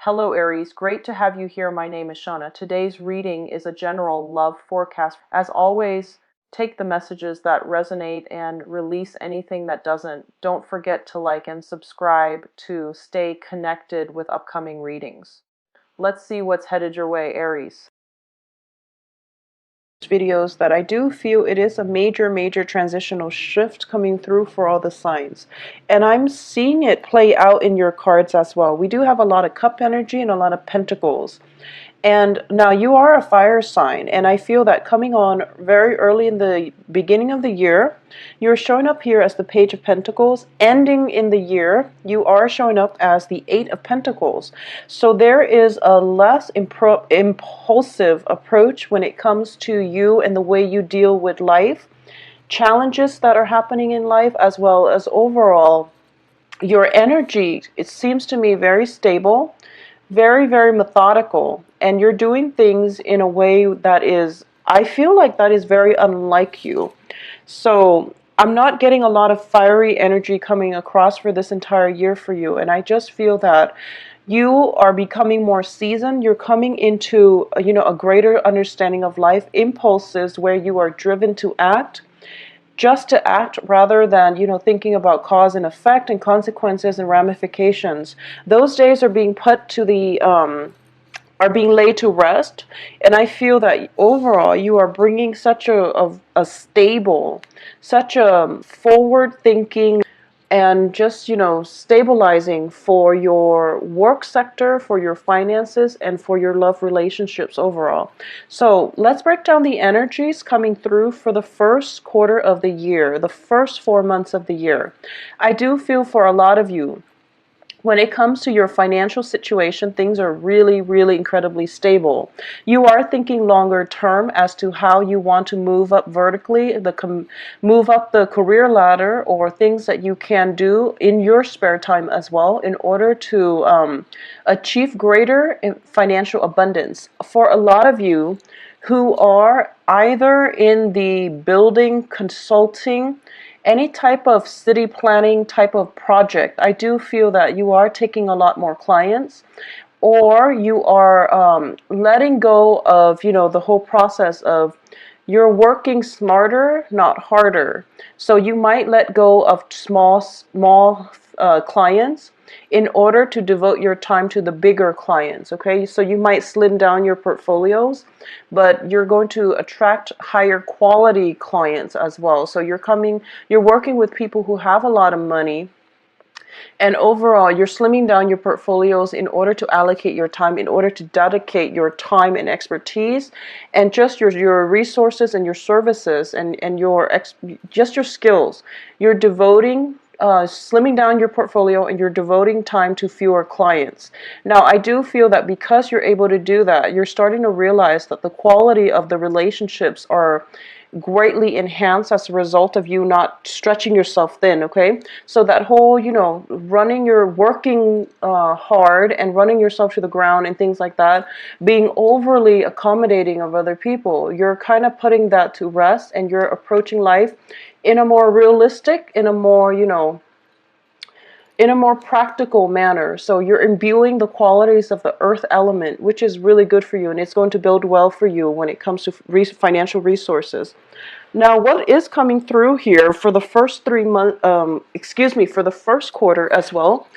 Hello Aries, great to have you here. My name is Shauna. Today's reading is a general love forecast. As always, take the messages that resonate and release anything that doesn't. Don't forget to like and subscribe to stay connected with upcoming readings. Let's see what's headed your way, Aries. Videos that I do feel it is a major transitional shift coming through for all the signs, and I'm seeing it play out in your cards as well. We do have a lot of cup energy and a lot of pentacles. And now you are a fire sign, and I feel that coming on very early in the beginning of the year, you're showing up here as the Page of Pentacles. Ending in the year, you are showing up as the Eight of Pentacles. So there is a less impulsive approach when it comes to you and the way you deal with life, challenges that are happening in life, as well as overall your energy. It seems to me very stable, very methodical, and you're doing things in a way that is, I feel like that is very unlike you. So I'm not getting a lot of fiery energy coming across for this entire year for you, and I just feel that you are becoming more seasoned. You're coming into a greater understanding of life, impulses where you are driven to act, just to act, rather than thinking about cause and effect and consequences and ramifications. Those days are being put to the are being laid to rest, and I feel that overall you are bringing such a stable, such a forward thinking, and just stabilizing for your work sector, for your finances, and for your love relationships overall. So let's break down the energies coming through for the first quarter of the year, the first 4 months of the year. I do feel for a lot of you, when it comes to your financial situation, things are really incredibly stable. You are thinking longer term as to how you want to move up vertically, move up the career ladder, or things that you can do in your spare time as well in order to achieve greater financial abundance. For a lot of you who are either in the building, consulting, any type of city planning type of project, I do feel that you are taking a lot more clients, or you are letting go of the whole process of, you're working smarter, not harder. So you might let go of small clients in order to devote your time to the bigger clients. Okay, so you might slim down your portfolios, but you're going to attract higher quality clients as well. So you're working with people who have a lot of money, and overall you're slimming down your portfolios in order to allocate your time, in order to dedicate your time and expertise, and just your resources and your services, and just your skills. You're devoting slimming down your portfolio, and you're devoting time to fewer clients. Now, I do feel that because you're able to do that, you're starting to realize that the quality of the relationships are greatly enhanced as a result of you not stretching yourself thin. Okay, so that whole working hard and running yourself to the ground and things like that, being overly accommodating of other people, you're kind of putting that to rest, and you're approaching life in a more realistic, in a more practical manner. So you're imbuing the qualities of the earth element, which is really good for you, and it's going to build well for you when it comes to financial resources. Now, what is coming through here for the first 3 months, for the first quarter as well,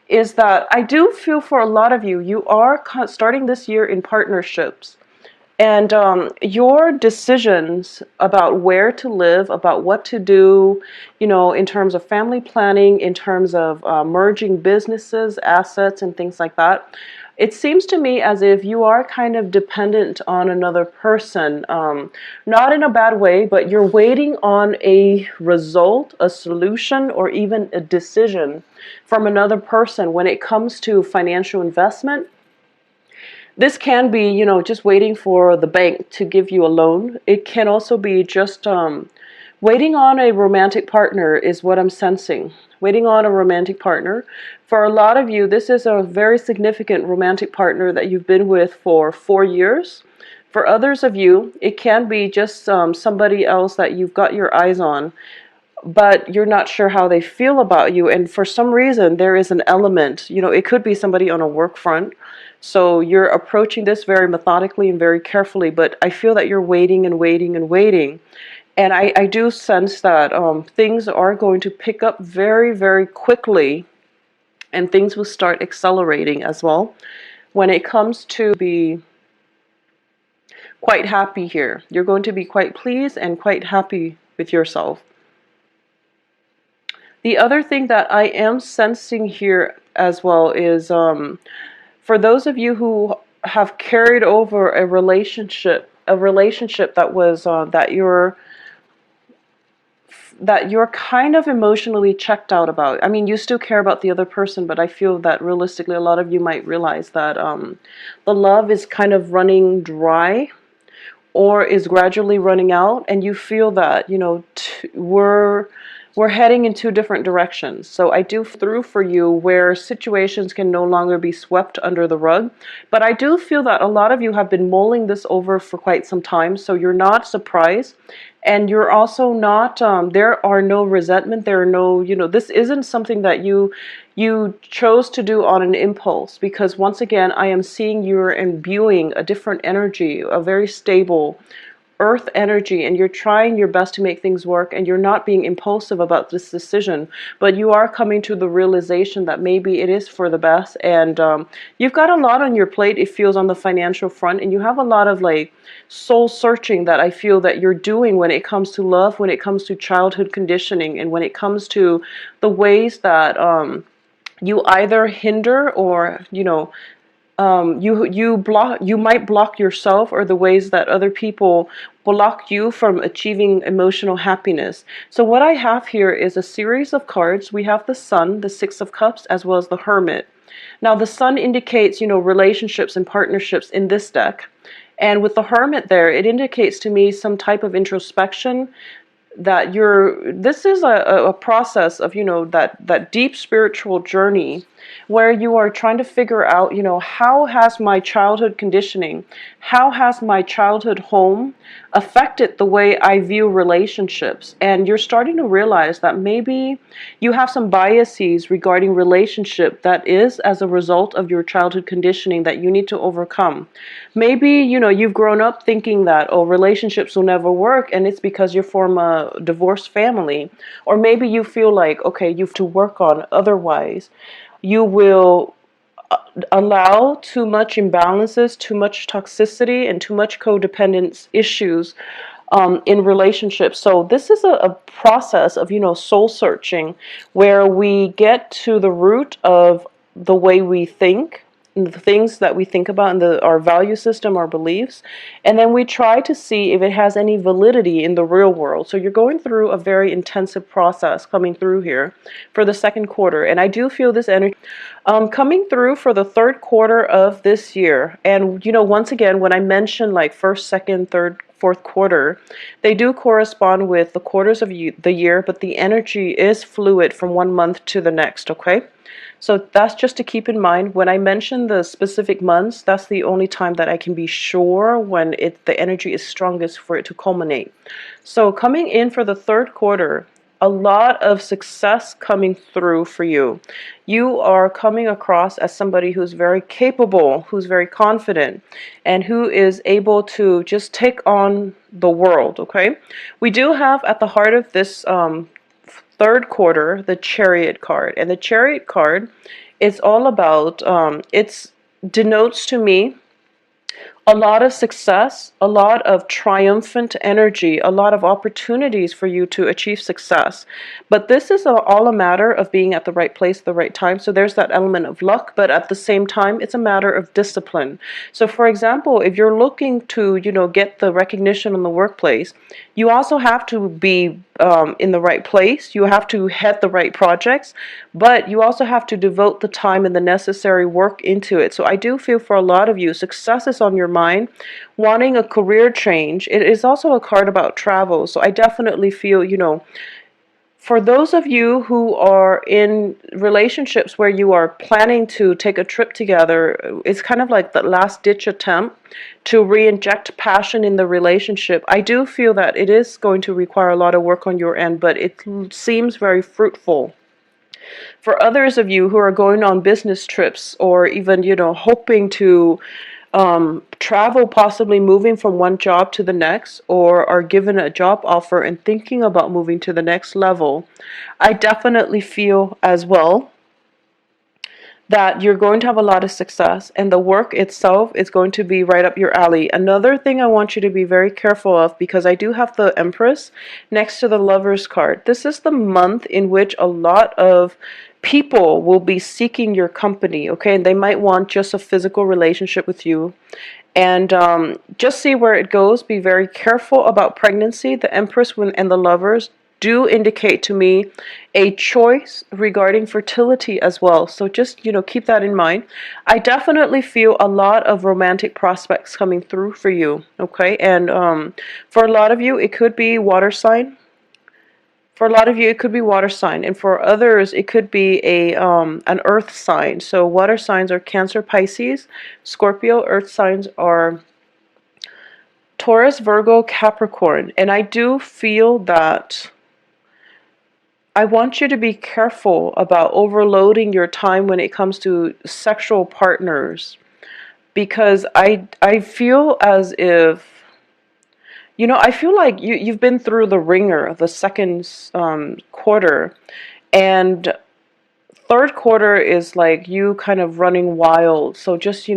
is that I do feel for a lot of you, you are starting this year in partnerships. And your decisions about where to live, about what to do, in terms of family planning, in terms of merging businesses, assets, and things like that, it seems to me as if you are kind of dependent on another person. Not in a bad way, but you're waiting on a result, a solution, or even a decision from another person when it comes to financial investment. This can be, just waiting for the bank to give you a loan. It can also be just waiting on a romantic partner is what I'm sensing. Waiting on a romantic partner. For a lot of you, this is a very significant romantic partner that you've been with for 4 years. For others of you, it can be just somebody else that you've got your eyes on. but you're not sure how they feel about you. And for some reason, there is an element, it could be somebody on a work front. So you're approaching this very methodically and very carefully, but I feel that you're waiting and waiting and waiting. And I do sense that things are going to pick up very, very quickly, and things will start accelerating as well. When it comes to be quite happy here, you're going to be quite pleased and quite happy with yourself. The other thing that I am sensing here as well is for those of you who have carried over a relationship that was that you're kind of emotionally checked out about. I mean, you still care about the other person, but I feel that realistically, a lot of you might realize that the love is kind of running dry or is gradually running out, and you feel that, we're heading in two different directions. So I do through for you where situations can no longer be swept under the rug. But I do feel that a lot of you have been mulling this over for quite some time, so you're not surprised. And you're also not, there are no resentment, there are no, this isn't something that you chose to do on an impulse, because once again, I am seeing you're imbuing a different energy, a very stable earth energy, and you're trying your best to make things work, and you're not being impulsive about this decision, but you are coming to the realization that maybe it is for the best. And you've got a lot on your plate, it feels, on the financial front, and you have a lot of like soul searching that I feel that you're doing when it comes to love, when it comes to childhood conditioning, and when it comes to the ways that you either hinder or you might block yourself, or the ways that other people block you from achieving emotional happiness. So what I have here is a series of cards. We have the Sun, the Six of Cups, as well as the Hermit. Now the Sun indicates, relationships and partnerships in this deck. And with the Hermit there, it indicates to me some type of introspection, that this is a process of, that deep spiritual journey where you are trying to figure out, how has my childhood conditioning, how has my childhood home affected the way I view relationships. And you're starting to realize that maybe you have some biases regarding relationship that is as a result of your childhood conditioning that you need to overcome. Maybe, you've grown up thinking that, oh, relationships will never work, and it's because you're from a divorced family. Or maybe you feel like, okay, you have to work on, otherwise you will allow too much imbalances, too much toxicity, and too much codependence issues in relationships. So this is a process of, soul searching, where we get to the root of the way we think, and the things that we think about, and our value system, our beliefs, and then we try to see if it has any validity in the real world. So you're going through a very intensive process coming through here for the second quarter, and I do feel this energy coming through for the third quarter of this year. And once again, when I mention like first, second, third, fourth quarter, they do correspond with the quarters of the year, but the energy is fluid from one month to the next, okay? So that's just to keep in mind. When I mention the specific months, that's the only time that I can be sure when the energy is strongest for it to culminate. So coming in for the third quarter, a lot of success coming through for you. You are coming across as somebody who's very capable, who's very confident, and who is able to just take on the world, okay? We do have at the heart of this third quarter the Chariot card, and the Chariot card is all about it denotes to me a lot of success, a lot of triumphant energy, a lot of opportunities for you to achieve success. But this is all a matter of being at the right place at the right time. So there's that element of luck, but at the same time, it's a matter of discipline. So for example, if you're looking to, get the recognition in the workplace, you also have to be in the right place. You have to head the right projects, but you also have to devote the time and the necessary work into it. So I do feel for a lot of you, success is on your mind, wanting a career change. It is also a card about travel. So I definitely feel, For those of you who are in relationships where you are planning to take a trip together, it's kind of like the last ditch attempt to re-inject passion in the relationship. I do feel that it is going to require a lot of work on your end, but it seems very fruitful. For others of you who are going on business trips, or even, hoping to travel, possibly moving from one job to the next, or are given a job offer and thinking about moving to the next level, I definitely feel as well that you're going to have a lot of success, and the work itself is going to be right up your alley. Another thing I want you to be very careful of, because I do have the Empress next to the Lovers card. This is the month in which a lot of people will be seeking your company, okay? And they might want just a physical relationship with you. And just see where it goes. Be very careful about pregnancy. The Empress and the Lovers do indicate to me a choice regarding fertility as well. So just, keep that in mind. I definitely feel a lot of romantic prospects coming through for you, okay? And for a lot of you, it could be water sign. For a lot of you, it could be water sign, and for others, it could be an earth sign. So water signs are Cancer, Pisces, Scorpio. Earth signs are Taurus, Virgo, Capricorn. And I do feel that I want you to be careful about overloading your time when it comes to sexual partners, because I feel as if, I feel like you've been through the ringer, the second quarter, and third quarter is like you kind of running wild. So just,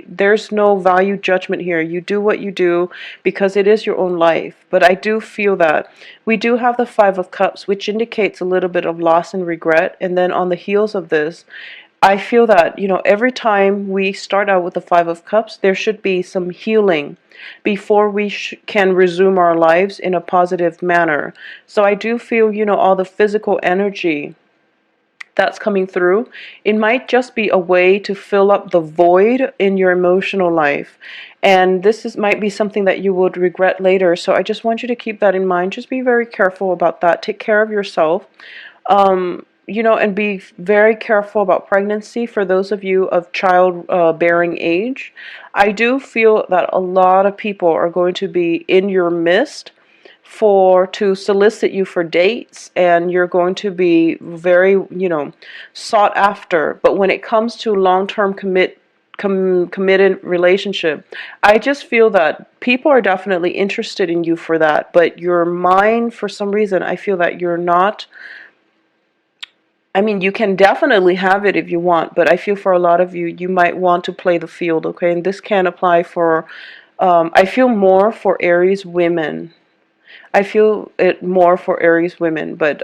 there's no value judgment here. You do what you do because it is your own life. But I do feel that we do have the Five of Cups, which indicates a little bit of loss and regret. And then on the heels of this, I feel that, every time we start out with the Five of Cups, there should be some healing before we can resume our lives in a positive manner. So I do feel, all the physical energy that's coming through, it might just be a way to fill up the void in your emotional life. And this might be something that you would regret later. So I just want you to keep that in mind. Just be very careful about that. Take care of yourself. And be very careful about pregnancy. For those of you of child bearing age, I do feel that a lot of people are going to be in your midst to solicit you for dates, and you're going to be very, sought after. But when it comes to long-term committed relationship, I just feel that people are definitely interested in you for that. But your mind, for some reason, I feel that you're not. I mean, you can definitely have it if you want, but I feel for a lot of you, you might want to play the field, okay? And this can apply for, I feel more for Aries women. I feel it more for Aries women, but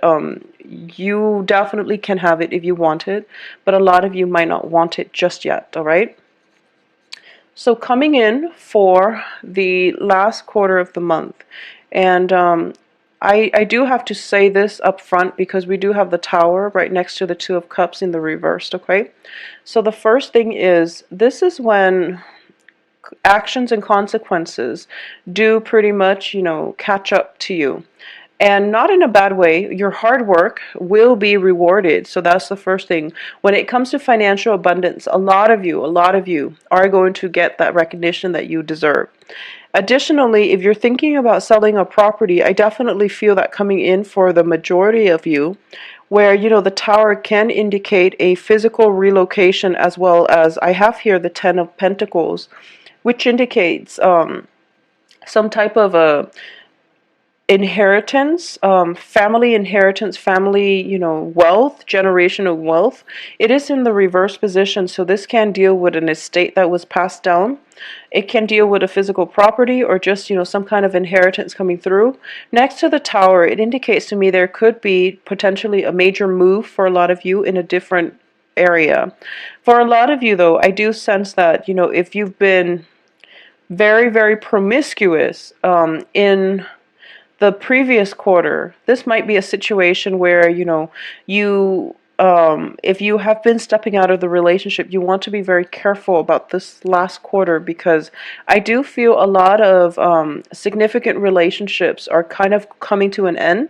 you definitely can have it if you want it, but a lot of you might not want it just yet, all right? So coming in for the last quarter of the month, and I do have to say this up front because we do have the Tower right next to the Two of Cups in the reversed, okay? So the first thing is, this is when actions and consequences do pretty much, catch up to you. And not in a bad way. Your hard work will be rewarded. So that's the first thing. When it comes to financial abundance, a lot of you are going to get that recognition that you deserve. Additionally, if you're thinking about selling a property, I definitely feel that coming in for the majority of you, where, the Tower can indicate a physical relocation, as well as I have here the Ten of Pentacles, which indicates some type of a inheritance, family inheritance, family, wealth, generational wealth. It is in the reverse position, so this can deal with an estate that was passed down. It can deal with a physical property, or just, some kind of inheritance coming through. Next to the Tower, it indicates to me there could be potentially a major move for a lot of you in a different area. For a lot of you, though, I do sense that, if you've been very, very promiscuous in the previous quarter, this might be a situation where, if you have been stepping out of the relationship, you want to be very careful about this last quarter, because I do feel a lot of significant relationships are kind of coming to an end.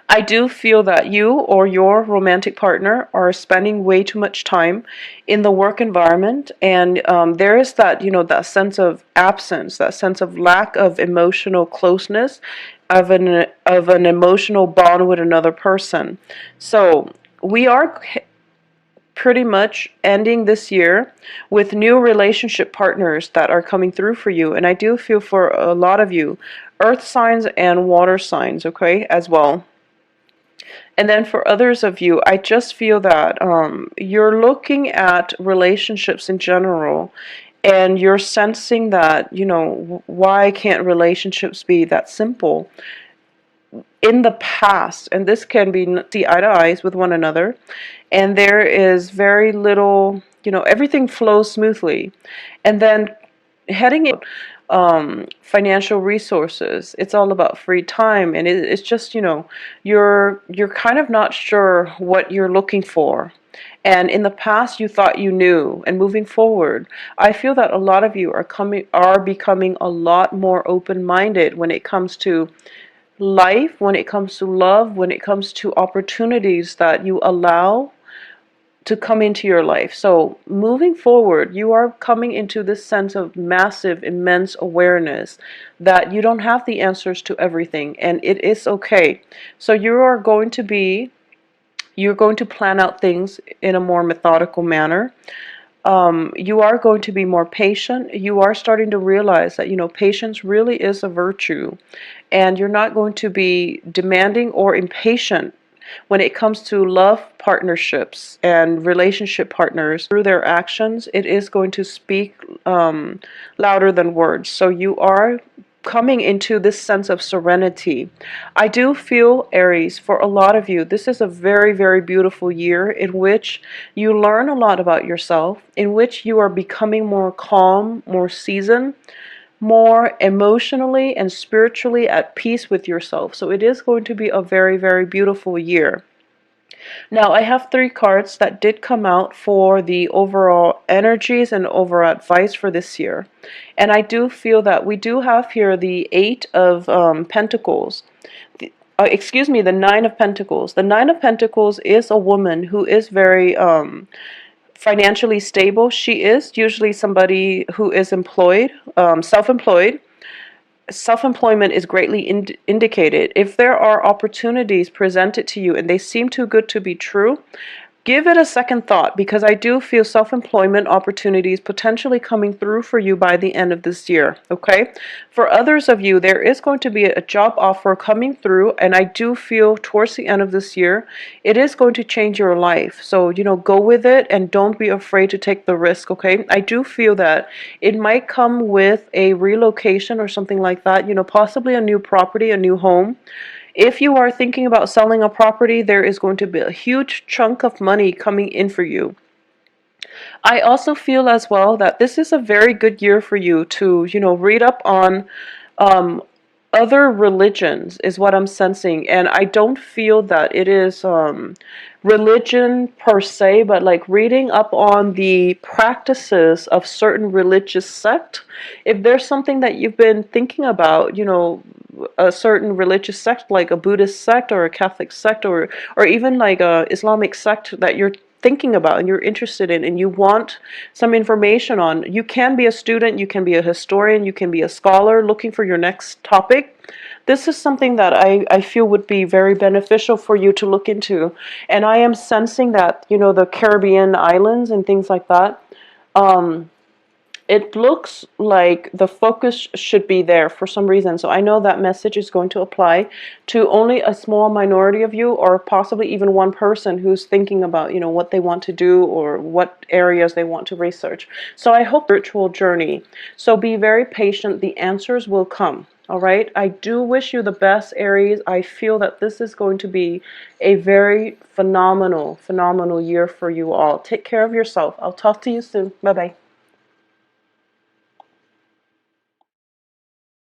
I do feel that you or your romantic partner are spending way too much time in the work environment, and there is that, that sense of absence, that sense of lack of emotional closeness, of an emotional bond with another person. So we are pretty much ending this year with new relationship partners that are coming through for you, and I do feel for a lot of you, earth signs and water signs, okay, as well. And then for others of you, I just feel that you're looking at relationships in general, and you're sensing that, why can't relationships be that simple? In the past, and this can be see eye to eyes with one another, and there is very little, everything flows smoothly. And then heading in financial resources, it's all about free time, and it's just, you're kind of not sure what you're looking for. And in the past, you thought you knew. And moving forward, I feel that a lot of you are becoming a lot more open-minded when it comes to life, when it comes to love, when it comes to opportunities that you allow to come into your life. So moving forward, you are coming into this sense of massive, immense awareness that you don't have the answers to everything, and it is okay. So you're going to plan out things in a more methodical manner. You are going to be more patient. You are starting to realize that, patience really is a virtue, and you're not going to be demanding or impatient when it comes to love partnerships and relationship partners. Through their actions, it is going to speak louder than words. So you are coming into this sense of serenity. I do feel, Aries, for a lot of you, this is a very, very beautiful year in which you learn a lot about yourself, in which you are becoming more calm, more seasoned, more emotionally and spiritually at peace with yourself. So it is going to be a very, very beautiful year. Now, I have 3 cards that did come out for the overall energies and overall advice for this year. And I do feel that we do have here the Eight of Pentacles. Excuse me, the Nine of Pentacles. The Nine of Pentacles is a woman who is very financially stable. She is usually somebody who is employed, self-employed. Self-employment is greatly indicated. If there are opportunities presented to you and they seem too good to be true, give it a second thought, because I do feel self-employment opportunities potentially coming through for you by the end of this year, okay? For others of you, there is going to be a job offer coming through, and I do feel towards the end of this year, it is going to change your life. So, go with it and don't be afraid to take the risk, okay? I do feel that it might come with a relocation or something like that, possibly a new property, a new home. If you are thinking about selling a property, there is going to be a huge chunk of money coming in for you. I also feel as well that this is a very good year for you to, read up on um, other religions, is what I'm sensing. And I don't feel that it is religion per se, but like reading up on the practices of certain religious sect. If there's something that you've been thinking about, a certain religious sect like a Buddhist sect or a Catholic sect, or even like a Islamic sect that you're thinking about and you're interested in and you want some information on, you can be a student, you can be a historian, you can be a scholar looking for your next topic. This is something that I feel would be very beneficial for you to look into. And I am sensing that, the Caribbean islands and things like that, it looks like the focus should be there for some reason. So I know that message is going to apply to only a small minority of you, or possibly even one person who's thinking about, what they want to do or what areas they want to research. So I hope spiritual journey. So be very patient. The answers will come. All right. I do wish you the best, Aries. I feel that this is going to be a very phenomenal, phenomenal year for you all. Take care of yourself. I'll talk to you soon. Bye-bye.